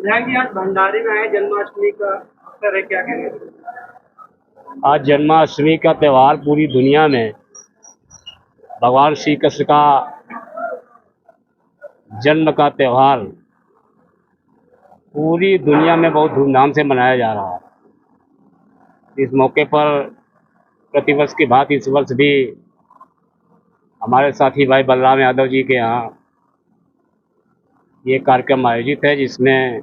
विधायक जी, आज भंडारी में आए जन्माष्टमी का अवसर है, क्या कहेंगे? आज जन्माष्टमी का त्यौहार पूरी दुनिया में भगवान श्री कृष्ण का जन्म का त्यौहार पूरी दुनिया में बहुत धूमधाम से मनाया जा रहा है। इस मौके पर प्रतिवर्ष की भांति इस वर्ष भी हमारे साथी भाई बलराम यादव जी के यहाँ ये कार्यक्रम आयोजित है, जिसमें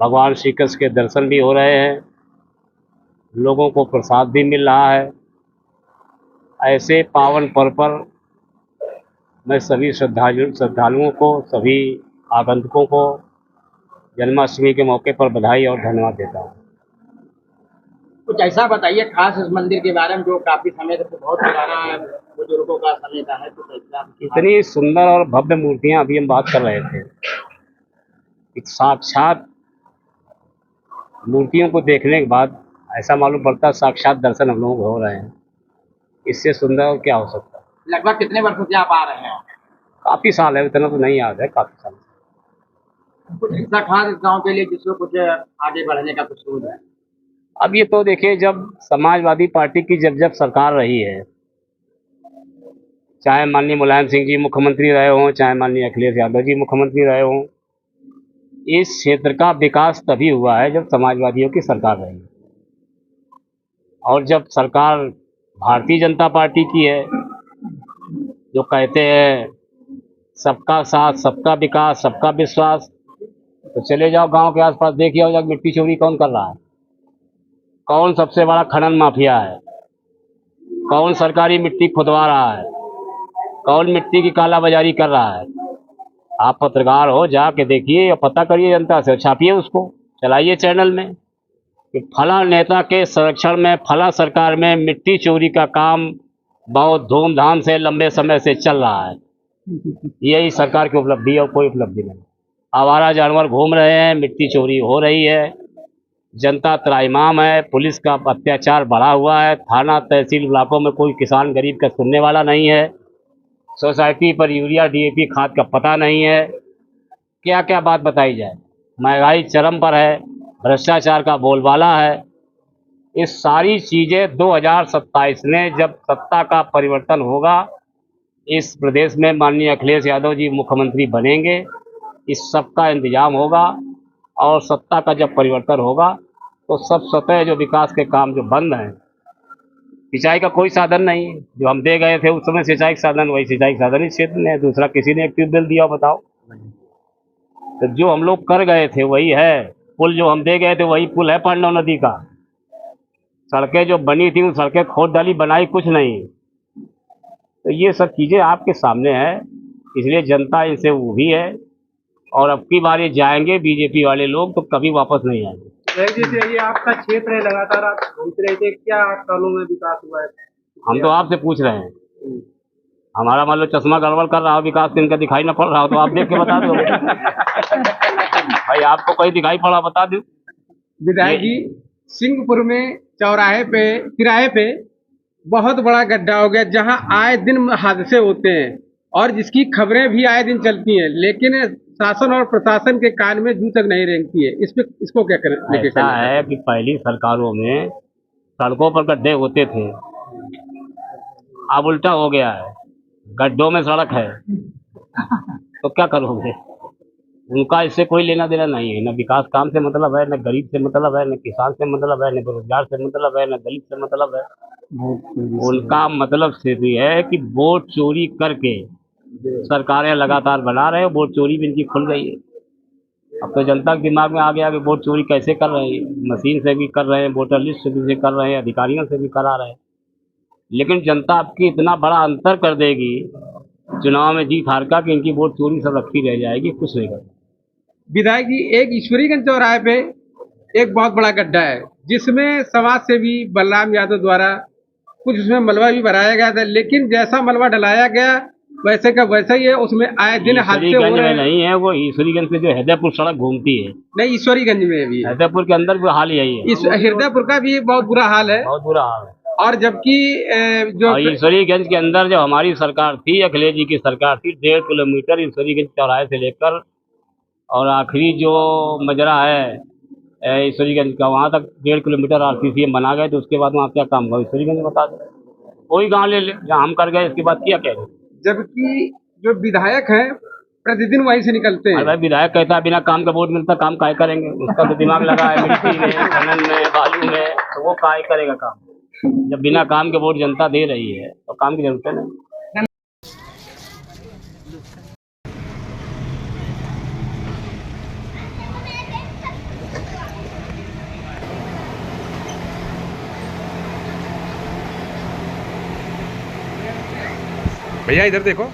भगवान श्री कृष्ण के दर्शन भी हो रहे हैं, लोगों को प्रसाद भी मिल रहा है। ऐसे पावन पर्व पर मैं सभी श्रद्धालुओं को, सभी आगंतुकों को जन्माष्टमी के मौके पर बधाई और धन्यवाद देता हूँ। कुछ ऐसा बताइए खास इस मंदिर के बारे में जो काफी समय से बहुत पुराना बुजुर्गों का समय का है, कुछ ऐसा। इतनी सुंदर और भव्य मूर्तियां अभी हम बात कर रहे थे, साक्षात मूर्तियों को देखने के बाद ऐसा मालूम पड़ता है साक्षात दर्शन हम लोगों को हो रहे हैं। इससे सुंदर और क्या हो सकता है। लगभग कितने वर्षों से आप आ रहे हैं? काफी साल है, उतना तो नहीं याद है, काफी साल। कुछ ऐसा खास इस गाँव के लिए जिसको कुछ आगे बढ़ने का कुछ सोच है? अब ये तो देखिए, जब समाजवादी पार्टी की जब सरकार रही है, चाहे माननीय मुलायम सिंह जी मुख्यमंत्री रहे हों, चाहे माननीय अखिलेश यादव जी मुख्यमंत्री रहे हों, इस क्षेत्र का विकास तभी हुआ है जब समाजवादियों की सरकार रही। और जब सरकार भारतीय जनता पार्टी की है, जो कहते हैं सबका साथ, सबका विकास, सबका विश्वास, तो चले जाओ गांव के आसपास, देखिए आओ जाकर मिट्टी चोरी कौन कर रहा है, कौन सबसे बड़ा खनन माफिया है, कौन सरकारी मिट्टी खुदवा रहा है, कौन मिट्टी की कालाबाजारी कर रहा है। आप पत्रकार हो, जाके देखिए और पता करिए जनता से, छापिए उसको, चलाइए चैनल में कि फला नेता के संरक्षण में, फला सरकार में मिट्टी चोरी का काम बहुत धूमधाम से लंबे समय से चल रहा है। यही सरकार की उपलब्धि है और कोई उपलब्धि नहीं। आवारा जानवर घूम रहे हैं, मिट्टी चोरी हो रही है, जनता त्राहिमाम है, पुलिस का अत्याचार बढ़ा हुआ है, थाना तहसील इलाकों में कोई किसान गरीब का सुनने वाला नहीं है, सोसाइटी पर यूरिया डीएपी खाद का पता नहीं है। क्या क्या बात बताई जाए। महंगाई चरम पर है, भ्रष्टाचार का बोलबाला है। इस सारी चीज़ें 2027 में जब सत्ता का परिवर्तन होगा, इस प्रदेश में माननीय अखिलेश यादव जी मुख्यमंत्री बनेंगे, इस सब का इंतजाम होगा। और सत्ता का जब परिवर्तन होगा तो सब सतह जो विकास के काम जो बंद हैं, सिंचाई का कोई साधन नहीं है, जो हम दे गए थे उस समय सिंचाई का साधन, वही सिंचाई का साधन इस क्षेत्र में है। दूसरा किसी ने एक ट्यूबवेल दिया, बताओ। तो जो हम लोग कर गए थे वही है। पुल जो हम दे गए थे वही पुल है पांडव नदी का। सड़कें जो बनी थी, उन सड़कें खोद डाली, बनाई कुछ नहीं। तो ये सब चीज़ें आपके सामने है, इसलिए जनता इनसे उभी है। और अब की बार ये जाएंगे बीजेपी वाले लोग तो कभी वापस नहीं आएंगे। जैसे ये आपका क्षेत्र है, लगातार आप घूमते रहते, क्या 8 सालों में विकास हुआ है? हम तो आपसे पूछ रहे हैं, हमारा मान लो चश्मा गड़बड़ कर रहा हो, विकास इनका दिखाई ना पड़ रहा हो तो आप देख के बता दो। भाई आपको कहीं दिखाई पड़ा, बता दो। विधायक जी, सिंहपुर में चौराहे पे, किराए पे बहुत बड़ा गड्ढा हो गया, जहां आए दिन हादसे होते हैं और जिसकी खबरें भी आए दिन चलती हैं, लेकिन शासन और प्रशासन के कान में जू तक नहीं रेंगती है। इस पे इसको क्या करें? ऐसा है कि पहली सरकारों में सड़कों पर गड्ढे होते थे, अब उल्टा हो गया है, गड्ढों में सड़क है। तो क्या करोगे? उनका इससे कोई लेना देना नहीं है। न विकास काम से मतलब है, न गरीब से मतलब है, न किसान से मतलब है, न बेरोजगार से मतलब है, न दलित से मतलब है। उनका मतलब सिर्फ ये है कि वोट चोरी करके सरकारें लगातार बना रहे हैं। वोट चोरी भी इनकी खुल गई है। अब तो जनता के दिमाग में आ गया कि वोट चोरी कैसे कर रहे हैं, मशीन से भी कर रहे हैं, वोटर लिस्ट से भी कर रहे हैं, अधिकारियों से भी करा रहे हैं। लेकिन जनता आपकी इतना बड़ा अंतर कर देगी चुनाव में जीत हार का कि इनकी वोट चोरी सब रखी रह जाएगी, कुछ नहीं करेगी। विधायक जी, एक ईश्वरीगंज चौराहे पे एक बहुत बड़ा गड्ढा है, जिसमें समाज सेवी बलराम यादव द्वारा कुछ उसमें मलबा भी भराया गया था, लेकिन जैसा मलबा डलाया गया वैसे का वैसा ही है। उसमें आए दिन हादसे हो रहे हैं। नहीं है वो, ईश्वरीगंज से जो हैदरपुर सड़क घूमती है। नहीं, ईश्वरीगंज में भी, हैदरपुर के अंदर भी हाल यही है। हृदयपुर का भी बहुत बुरा हाल है, बहुत बुरा हाल है। और जबकि जो ईश्वरीगंज के अंदर जब हमारी सरकार थी, अखिलेश जी की सरकार थी, 1.5 किलोमीटर ईश्वरीगंज चौराहे से लेकर और आखिरी जो मजरा है ईश्वरीगंज का, वहाँ तक 1.5 किलोमीटर RCCM बना गए, तो उसके बाद वहाँ क्या काम होगा ईश्वरीगंज में बता दो। कोई गांव ले ले जहाँ हम कर गए, इसके बाद क्या कह रहे। जबकि जो विधायक हैं प्रतिदिन वहीं से निकलते अरे हैं। भाई विधायक कहता है बिना काम का वोट मिलता, काम काहे करेंगे, उसका तो दिमाग लगा है मिट्टी में, खनन में, बालू में, तो वो काहे करेगा काम। जब बिना काम के वोट जनता दे रही है तो काम की जरूरत है नहीं। भैया इधर देखो।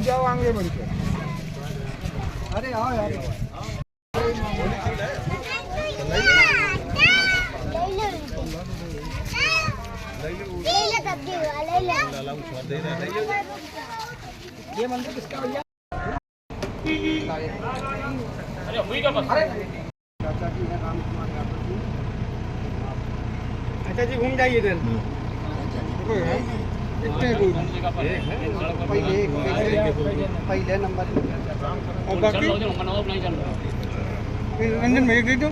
जाओ आगे बढ़ के। अरे आओ यार। ये मंदिर किसका भैया? अरे हुई क्या बस। अच्छा जी घूम जाइए इधर। पहले नंबर और बाकी नहीं चल रहा रंजन में एक दे दो।